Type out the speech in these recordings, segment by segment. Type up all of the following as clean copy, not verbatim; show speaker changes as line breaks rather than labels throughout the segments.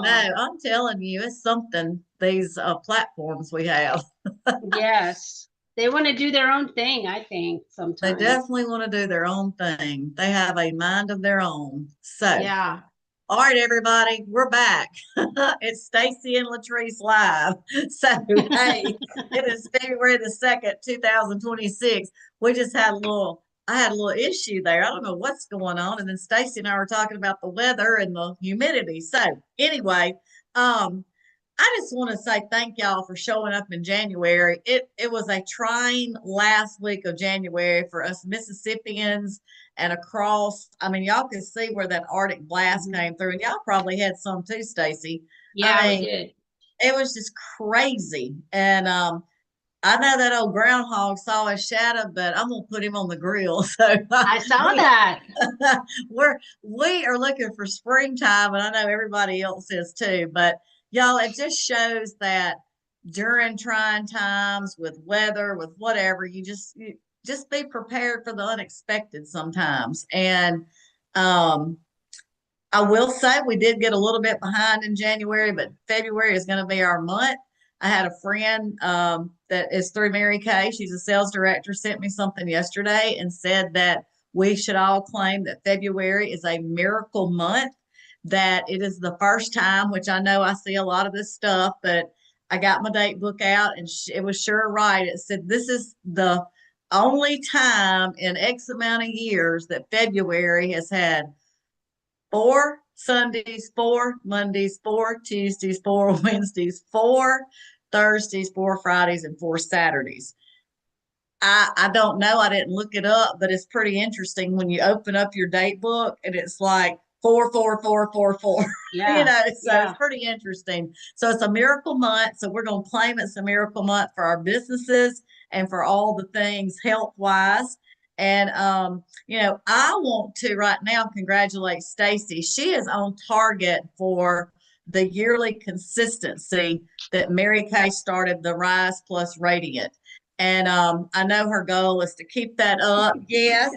know. I'm telling you, it's something, these platforms we have.
Yes. They want to do their own thing, I think,
They
sometimes.
definitely want to do their own thing. They have a mind of their own. So,
Yeah.
all right, everybody, we're back. It's Stacy and Latrice live. So, hey, it is February the 2nd, 2026. We just had a little, I had a little issue there. I don't know what's going on. And then Stacy and I were talking about the weather and the humidity. So, anyway, um, I just want to say thank y'all for showing up in January. It was a trying last week of January for us Mississippians and across. I mean, y'all can see where that Arctic blast
Mhm.
came through, and y'all probably had some too, Stacy. I
Yeah, we
mean,
did.
it was just crazy. And I know that old groundhog saw his shadow, but I'm gonna put him on the grill. So
I saw
we
that.
we are looking for springtime, and I know everybody else is too. But y'all, it just shows that during trying times with weather, with whatever, you just be prepared for the unexpected sometimes. And um, I will say we did get a little bit behind in January, but February is going to be our month. I had a friend that is through Mary Kay. She's a sales director, sent me something yesterday and said that we should all claim that February is a miracle month, that it is the first time, which I know I see a lot of this stuff, but I got my date book out and it was sure right. It said this is the only time in X amount of years that February has had 4 Sundays, 4 Mondays, 4 Tuesdays, 4 Wednesdays, 4 Thursdays, 4 Fridays, and 4 Saturdays. I don't know. I didn't look it up, but it's pretty interesting when you open up your date book and it's like 4 4 4 4 4.
Yeah.
So it's
Yeah.
pretty interesting. So it's a miracle month. So we're going to claim it's a miracle month for our businesses and for all the things health wise. And I want to right now congratulate Stacy. She is on target for the yearly consistency that Mary Kay started the Rise Plus Radiant. And I know her goal is to keep that up. Yes,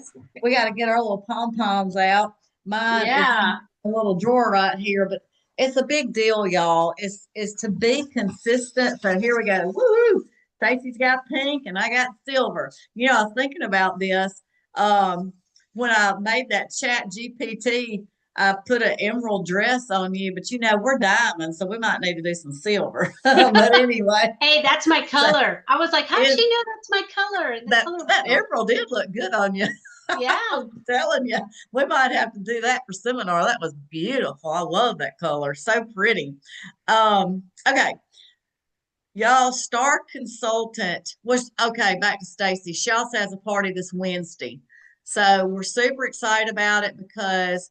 we got to get our little pom poms out. Mine is in
Yeah.
a little drawer right here, but it's a big deal, y'all. It's to be consistent. So here we go. Woo! Stacy's got pink and I got silver. I was thinking about this um, when I made that chat GPT. I put an emerald dress on you, but we're diamonds, so we might need to do some silver. But anyway,
Hey, that's my
so
color. I was like, how'd
it
she know that's my color in the color
that
wheel?
emerald did look good on you.
Yeah.
I'm telling you, we might have to do that for seminar. That was beautiful. I love that color. So pretty. Okay. Y'all, Star Consultant was okay. Back to Stacy. She also has a party this Wednesday. So we're super excited about it because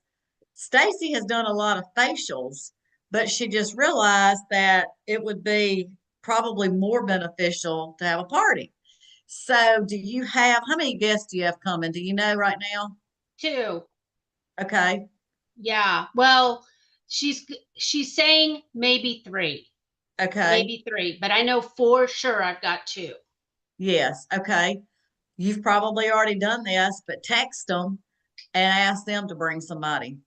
Stacy has done a lot of facials, but she just realized that it would be probably more beneficial to have a party. So, do you have how many guests do you have coming? Do you know right now?
Two.
Okay.
Yeah. Well, she's saying maybe three.
Okay.
Maybe three, but I know for sure I've got two.
Yes. Okay. You've probably already done this, but text them and ask them to bring somebody.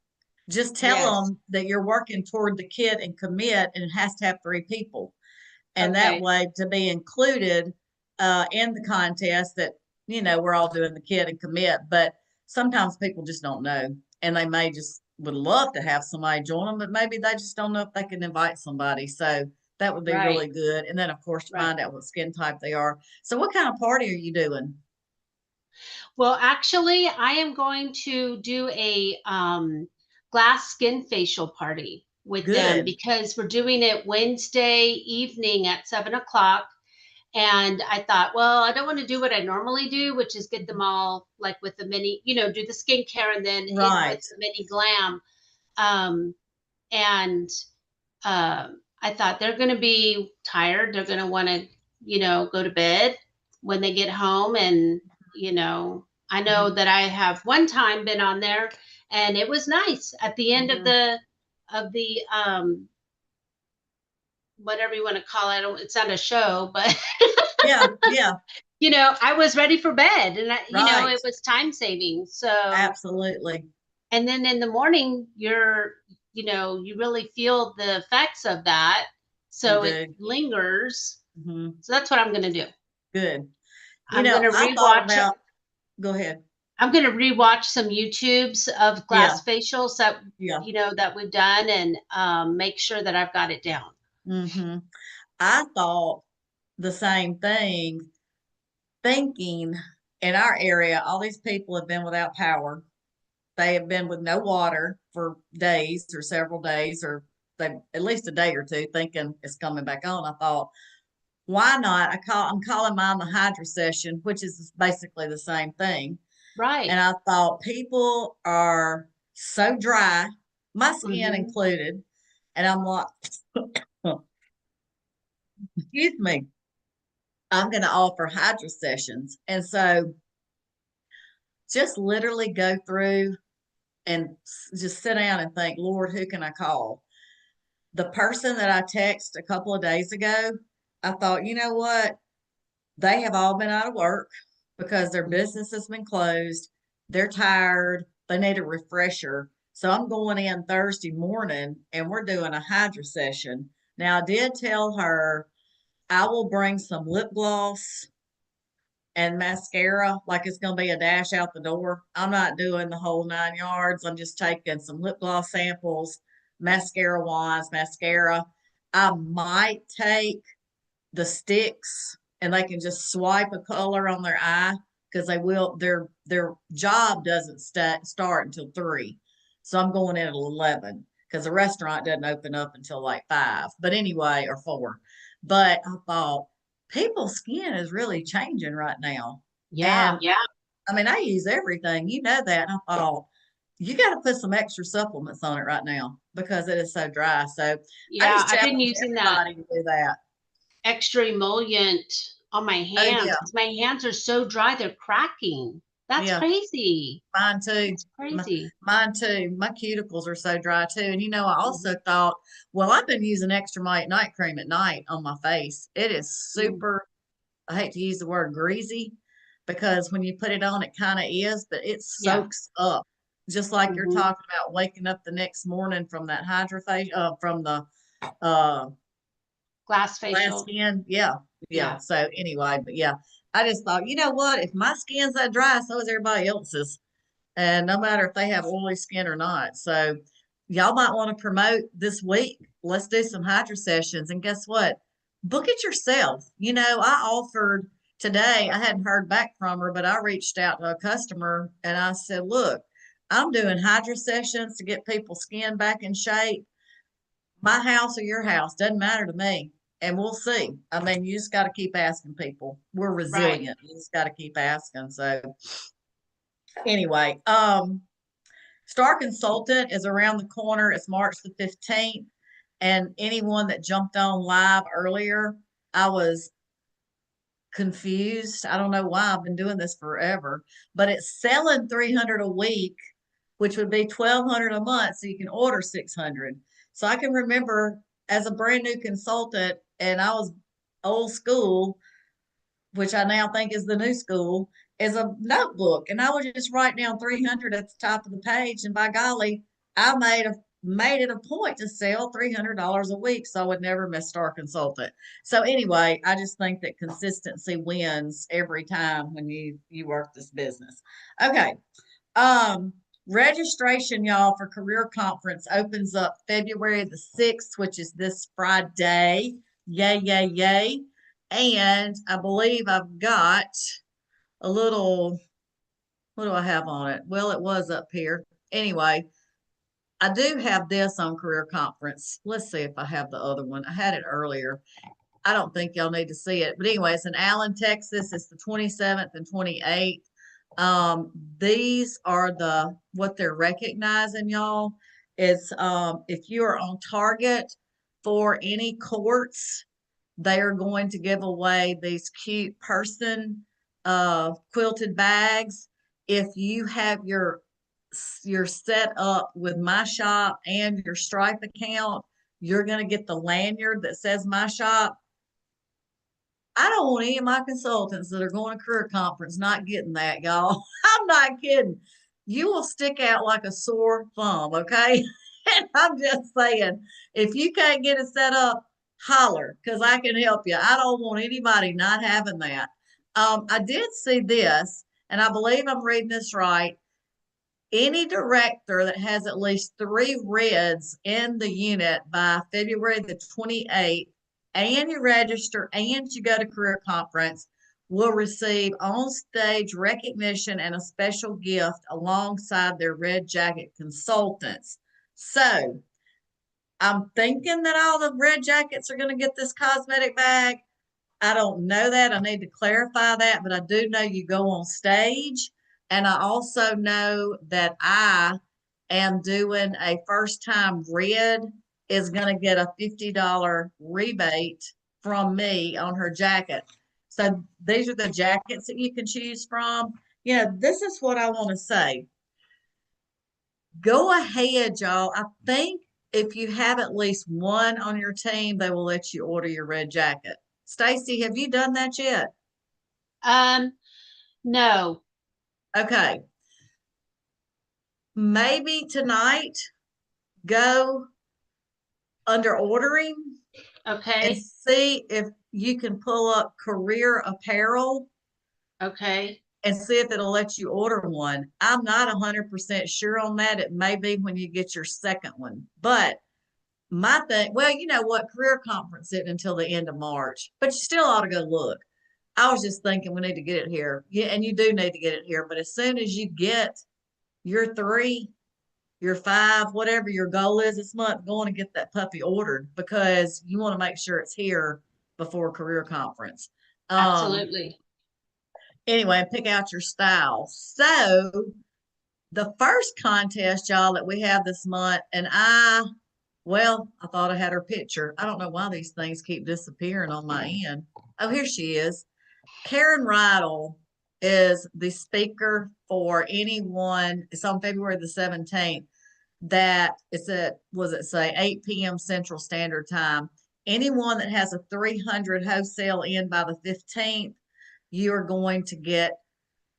Just tell
Yes.
them that you're working toward the kit and commit, and it has to have 3 people. And that
Okay.
way to be included in the contest that we're all doing the kid and commit, but sometimes people just don't know, and they may just would love to have somebody join them, but maybe they just don't know if they can invite somebody. So that would be
Right.
really good. And then of course
Right.
find out what skin type they are. So what kind of party are you doing?
Well, actually, I am going to do a glass skin facial party with them
Good.
because we're doing it Wednesday evening at 7 o'clock. And I thought, well, I don't want to do what I normally do, which is get them all like with the mini, do the skincare and then in with
Right.
the mini glam. Um, and I thought they're going to be tired. They're going to want to, go to bed when they get home. And, I know
Mhm.
that I have one time been on there and it was nice at the end of
Mhm.
the whatever you want to call it. It's not a show, but
Yeah, yeah,
I was ready for bed and
right.
it was time saving. So,
Absolutely.
and then in the morning, you really feel the effects of that.
You
So it
do.
lingers.
Hmm.
So that's what I'm going to do.
Good.
I'm going to
I thought
rewatch
about, go ahead.
I'm going to rewatch some YouTubes of
Yeah.
glass facials that,
Yeah.
that we've done, and make sure that I've got it down.
Hmm. I thought the same thing, thinking in our area, all these people have been without power. They have been with no water for days or several days, or they at least a day or two, thinking it's coming back on. I thought, why not? I'm calling mine the hydro session, which is basically the same thing.
Right.
And I thought people are so dry, my skin
Hmm.
included, and I'm like, excuse me, I'm going to offer hydro sessions. And so just literally go through and just sit down and think, Lord, who can I call? The person that I texted a couple of days ago, I thought, you know what? They have all been out of work because their business has been closed. They're tired. They need a refresher. So I'm going in Thursday morning and we're doing a hydro session. Now, I did tell her I will bring some lip gloss and mascara, like it's going to be a dash out the door. I'm not doing the whole 9 yards. I'm just taking some lip gloss samples, mascara wands, mascara. I might take the sticks and they can just swipe a color on their eye because they will their job doesn't start until 3. So I'm going in at 11 because the restaurant doesn't open up until like 5, but anyway, or 4. But I thought people's skin is really changing right now.
Yeah.
And I mean, I use everything, you know that. And I thought you got to put some extra supplements on it right now because it is so dry. So I
Yeah.
just
I've been
challenge
using that
everybody to do that.
extra emollient on my
Oh
hands
yeah.
because my hands are so dry, they're cracking. That's
Yeah.
crazy.
Mine too.
That's crazy.
Mine too. My cuticles are so dry too. And I
Hmm.
also thought, well, I've been using extra might night cream at night on my face. It is
Mm.
super, I hate to use the word greasy because when you put it on, it kind of is, but it
Yeah.
soaks up. Just like you're
Hmm.
talking about waking up the next morning from that hydrofacial, from the uh
Glass
glass
facial.
skin. Yeah. Yeah.
Yeah.
So anyway, but yeah, I just thought, you know what? If my skin's that dry, so is everybody else's. And no matter if they have oily skin or not. So y'all might want to promote this week. Let's do some hydro sessions. And guess what? Book it yourself. I offered today, I hadn't heard back from her, but I reached out to a customer and I said, look, I'm doing hydro sessions to get people's skin back in shape. My house or your house, doesn't matter to me. And we'll see. I mean, you just got to keep asking people. We're
Right.
resilient. You just got to keep asking. So anyway, Star Consultant is around the corner. It's March the 15th. And anyone that jumped on live earlier, I was confused. I don't know why. I've been doing this forever, but it's selling 300 a week, which would be 1,200 a month. So you can order 600. So I can remember as a brand new consultant, and I was old school, which I now think is the new school, is a notebook. And I would just write down 300 at the top of the page. And by golly, I made it a point to sell $300 a week. So I would never miss Star Consultant. So anyway, I just think that consistency wins every time when you work this business. Okay. Um, Registration, y'all, for career conference opens up February the 6th, which is this Friday. Yay, yay, yay. And I believe I've got a little, what do I have on it? Well, it was up here. Anyway, I do have this on career conference. Let's see if I have the other one. I had it earlier. I don't think y'all need to see it. But anyway, it's in Allen, Texas. It's the 27th and 28th. These are what they're recognizing, y'all. Is if you are on target for any courts, they are going to give away these cute person quilted bags. If you have your set up with my shop and your Stripe account, you're going to get the lanyard that says my shop. I don't want any of my consultants that are going to career conference not getting that, y'all. I'm not kidding. You will stick out like a sore thumb, okay? And I'm just saying, if you can't get it set up, holler, because I can help you. I don't want anybody not having that. I did see this, and I believe I'm reading this right. Any director that has at least 3 reds in the unit by February the 28th, and you register and you go to career conference, will receive on-stage recognition and a special gift alongside their red jacket consultants. So I'm thinking that all the red jackets are going to get this cosmetic bag. I don't know that. I need to clarify that, but I do know you go on stage. And I also know that I am doing a first time red is going to get a $50 rebate from me on her jacket. So these are the jackets that you can choose from. This is what I want to say. Go ahead, y'all. I think if you have at least one on your team, they will let you order your red jacket. Stacy, have you done that yet?
No.
Okay. Maybe tonight go under ordering and
Okay.
see if you can pull up career apparel
Okay.
and see if it'll let you order one. I'm not 100% sure on that. It may be when you get your second one. But my thing, well, you know what? Career conference isn't until the end of March, but you still ought to go look. I was just thinking we need to get it here. Yeah, and you do need to get it here. But as soon as you get your 3, your 5, whatever your goal is this month, go on and get that puppy ordered because you want to make sure it's here before career conference.
Absolutely.
Anyway, pick out your style. So the first contest, y'all, that we have this month, and I thought I had her picture. I don't know why these things keep disappearing on my end. Oh, here she is. Karen Rydell is the speaker for anyone. It's on February the 17th. That it's at, was it say 8 p.m. Central Standard Time. Anyone that has a 300 wholesale in by the 15th, you are going to get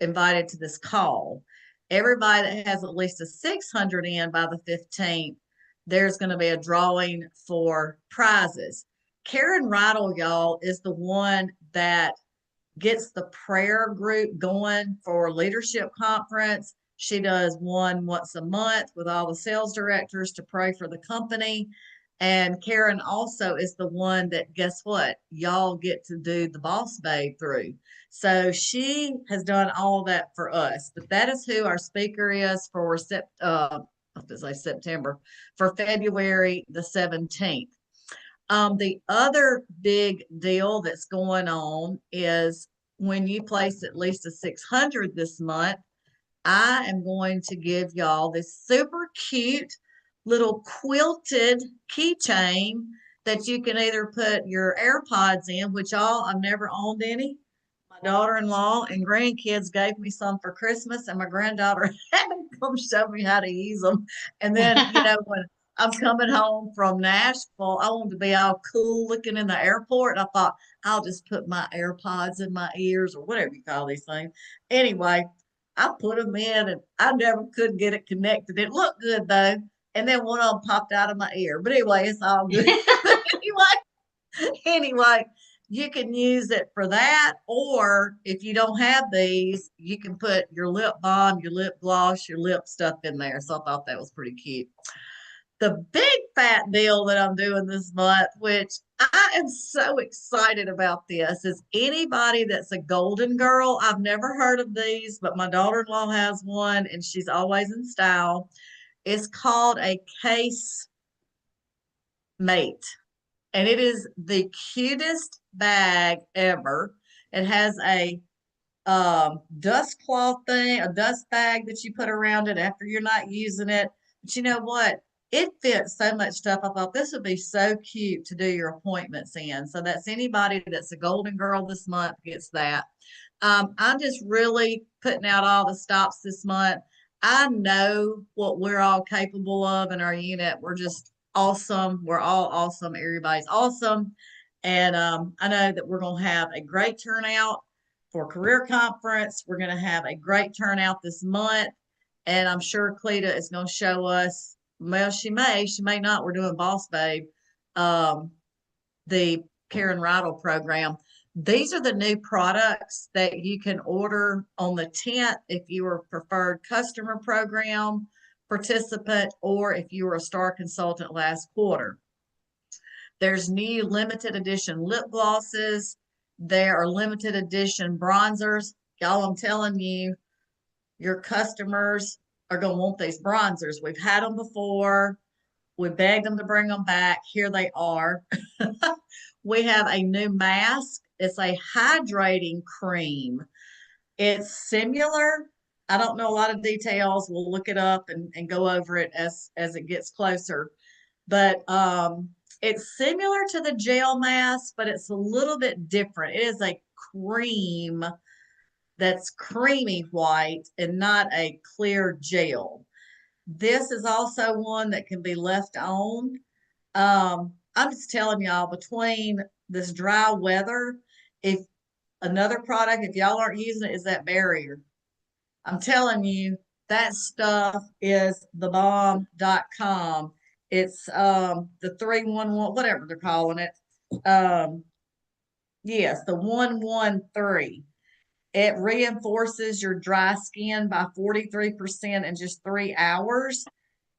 invited to this call. Everybody that has at least a 600 in by the 15th, there's going to be a drawing for prizes. Karen Rydell, y'all, is the one that gets the prayer group going for leadership conference. She does one once a month with all the sales directors to pray for the company. And Karen also is the one that, guess what? Y'all get to do the boss babe through. So she has done all of that for us. But that is who our speaker is for September, for February the 17th. The other big deal that's going on is when you place at least a 600 this month, I am going to give y'all this super cute little quilted keychain that you can either put your AirPods in, which I've never owned any. My daughter-in-law and grandkids gave me some for Christmas, and my granddaughter had to come show me how to use them. And then, when I'm coming home from Nashville, I wanted to be all cool looking in the airport. I thought I'll just put my AirPods in my ears or whatever you call these things. Anyway, I put them in and I never could get it connected. It looked good though. And then one of them popped out of my ear. But anyway, it's all good. But anyway, you can use it for that. Or if you don't have these, you can put your lip balm, your lip gloss, your lip stuff in there. So I thought that was pretty cute. The big fat deal that I'm doing this month, which I am so excited about this, is anybody that's a golden girl. I've never heard of these, but my daughter-in-law has one and she's always in style. It's called a case mate, and it is the cutest bag ever. It has a dust cloth thing, a dust bag that you put around it after you're not using it. But you know what? It fits so much stuff. I thought this would be so cute to do your appointments in. So that's anybody that's a golden girl this month gets that. I'm just really putting out all the stops this month. I know what we're all capable of in our unit. We're just awesome. We're all awesome. Everybody's awesome. And I know that we're going to have a great turnout for career conference. We're going to have a great turnout this month. And I'm sure Cleta is going to show us well, she may not. We're doing Boss Babe, um, the Karen Rydell program. These are the new products that you can order on the 10th if you are a preferred customer program participant or if you were a star consultant last quarter. There's new limited edition lip glosses. There are limited edition bronzers. Y'all, I'm telling you, your customers are going to want these bronzers. We've had them before. We begged them to bring them back. Here they are. We have a new mask. It's a hydrating cream. It's similar. I don't know a lot of details. We'll look it up and go over it as it gets closer. But it's similar to the gel mask, but it's a little bit different. It is a cream that's creamy white and not a clear gel. This is also one that can be left on. I'm just telling y'all, between this dry weather, if another product, if y'all aren't using it, is that barrier. I'm telling you, that stuff is the bomb.com. It's the 311, whatever they're calling it. Um, yes, the 113. It reinforces your dry skin by 43% in just 3 hours.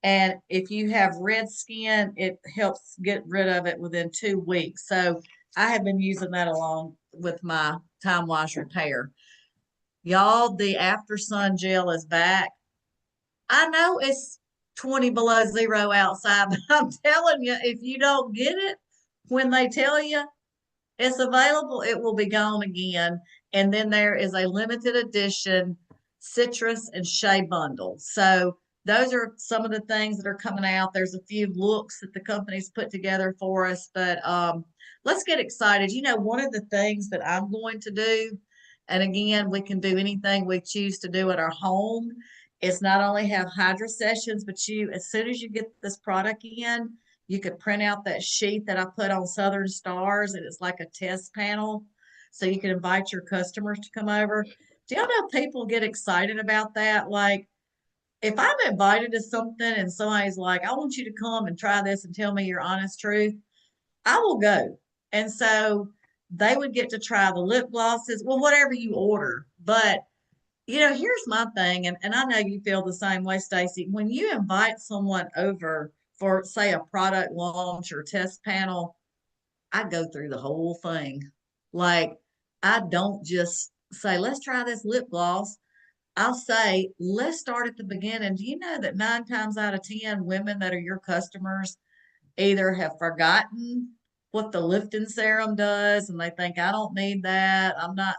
And if you have red skin, it helps get rid of it within 2 weeks. So I have been using that along with my Time Wash Repair. Y'all, the After Sun gel is back. I know it's 20 below zero outside, but I'm telling you, if you don't get it when they tell you it's available, it will be gone again. And then there is a limited edition citrus and shea bundle. So those are some of the things that are coming out. There's a few looks that the company's put together for us, but let's get excited. You know, one of the things that I'm going to do, and again, we can do anything we choose to do at our home, is not only have hydro sessions, but you, as soon as you get this product in, you could print out that sheet that I put on Southern Stars, and it's like a test panel. So you can invite your customers to come over. Do y'all know people get excited about that? Like, if I'm invited to something and somebody's like, I want you to come and try this and tell me your honest truth, I will go. And so they would get to try the lip glosses, well, whatever you order. But here's my thing, and I know you feel the same way, Stacy. When you invite someone over for, say, a product launch or test panel, I go through the whole thing. Like, I don't just say, let's try this lip gloss. I'll say, let's start at the beginning. Do you know that 9 times out of 10 women that are your customers either have forgotten what the lifting serum does and they think, I don't need that. I'm not,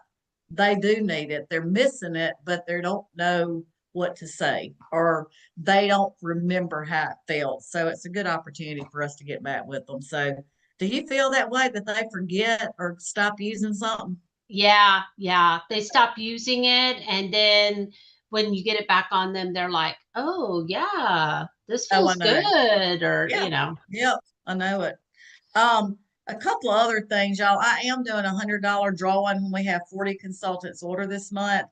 they do need it. They're missing it, but they don't know what to say or they don't remember how it felt. So it's a good opportunity for us to get back with them. So do you feel that way, that they forget or stop using something?
Yeah, yeah. They stop using it, and then when you get it back on them, they're like, "Oh, yeah, this
Oh, I
feels
know.
good," or,
Yeah. Yep. I know it. Um, a couple of other things, y'all. I am doing $100 drawing when we have 40 consultants order this month.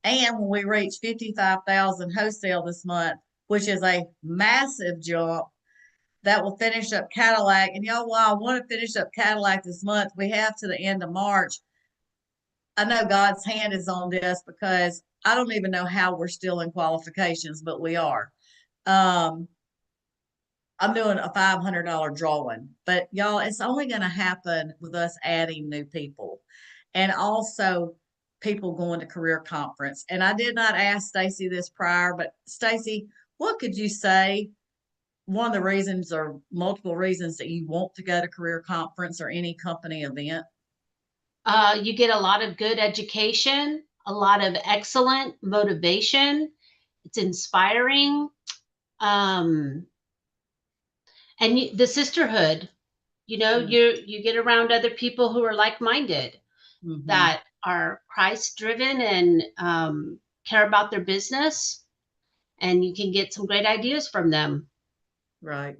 And when we reach 55,000 wholesale this month, which is a massive jump, that will finish up Cadillac. And y'all, while I want to finish up Cadillac this month, we have to the end of March. I know God's hand is on this because I don't even know how we're still in qualifications, but we are. Um, I'm doing a $500 drawing, but y'all, it's only going to happen with us adding new people and also people going to career conference. And I did not ask Stacy this prior, but Stacy, what could you say? One of the reasons or multiple reasons that you want to go to career conference or any company event?
You get a lot of good education, a lot of excellent motivation. It's inspiring. Um, and the sisterhood,
Mm,
you get around other people who are like-minded,
mm-hmm.
that are Christ driven and care about their business, and you can get some great ideas from them.
Right.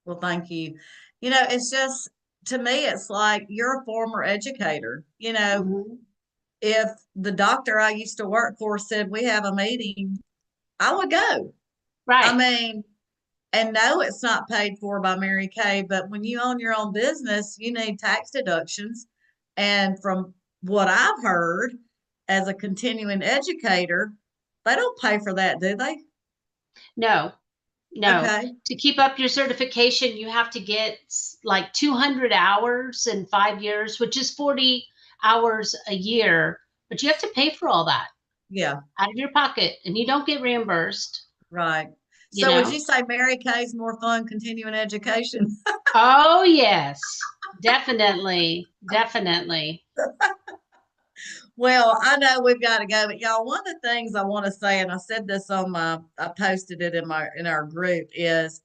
Well, thank you. It's just, to me, it's like you're a former educator.
Mhm.
If the doctor I used to work for said we have a meeting, I would go. I
Right.
mean, And no, it's not paid for by Mary Kay, but when you own your own business, you need tax deductions. And from what I've heard as a continuing educator, they don't pay for that, do they?
No, no.
Okay.
To keep up your certification, you have to get like 200 hours in 5 years, which is 40 hours a year, but you have to pay for all that
Yeah,
out of your pocket and you don't get reimbursed,
right.
you
So would
know?
you say Mary Kay's more fun continuing education?
Oh, yes, definitely. Definitely.
Well, I know we've got to go, but y'all, one of the things I want to say, and I said this on I posted it in our group, is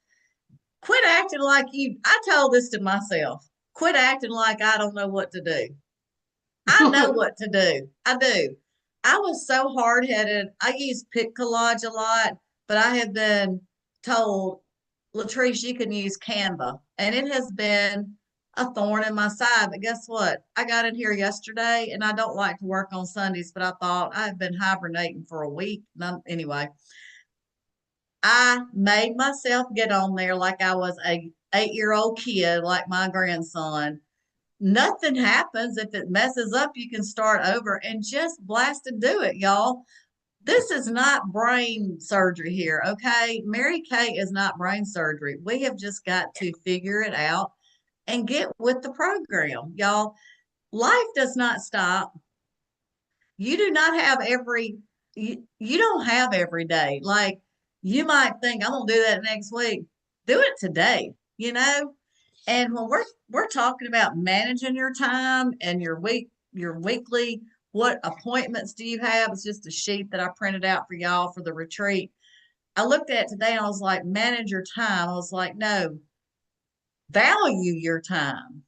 quit acting like you. I told this to myself. Quit acting like I don't know what to do. I know what to do. I do. I was so hard headed. I use Pic Collage a lot, but I have been told, Latrice, you can use Canva. And it has been a thorn in my side. But guess what? I got in here yesterday and I don't like to work on Sundays, but I thought I've been hibernating for a week. Anyway, I made myself get on there like I was a 8-year-old kid, like my grandson. Nothing happens. If it messes up, you can start over and just blast and do it, y'all. This is not brain surgery here, okay? Mary Kay is not brain surgery. We have just got to figure it out and get with the program, y'all. Life does not stop. You do not have you don't have every day. Like you might think, I'm gonna do that next week. Do it today, you know? And when we're talking about managing your time and your weekly, what appointments do you have? It's just a sheet that I printed out for y'all for the retreat. I looked at it today and I was like, manage your time. I was like, no, value your time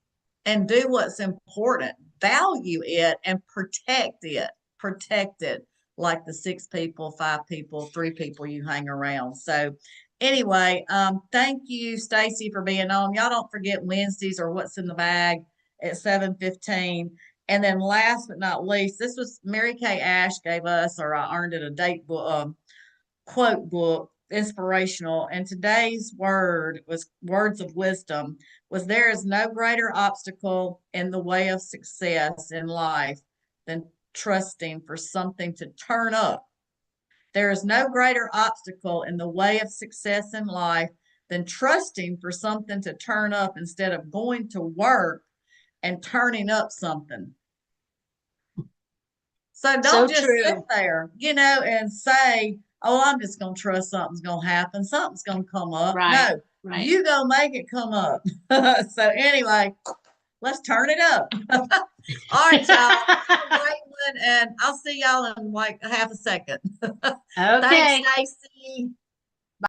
and do what's important. Value it and protect it. Protect it like the 6 people, 5 people, 3 people you hang around. So anyway, thank you, Stacy, for being on. Y'all don't forget Wednesdays or what's in the bag at 7:15. And then last but not least, this was Mary Kay Ash gave us, or I earned it a date book, quote book, inspirational. And today's word was words of wisdom was there is no greater obstacle in the way of success in life than trusting for something to turn up. There is no greater obstacle in the way of success in life than trusting for something to turn up instead of going to work and turning up something. So
So
don't just sit
true.
there, and say, oh, I'm just going to trust something's going to happen. Something's going to come up.
Right.
No,
Right.
you go make it come up. So anyway, let's turn it up. All right, y'all. Have a great one. And I'll see y'all in like a half a second. Thanks,
Okay.
Stacy.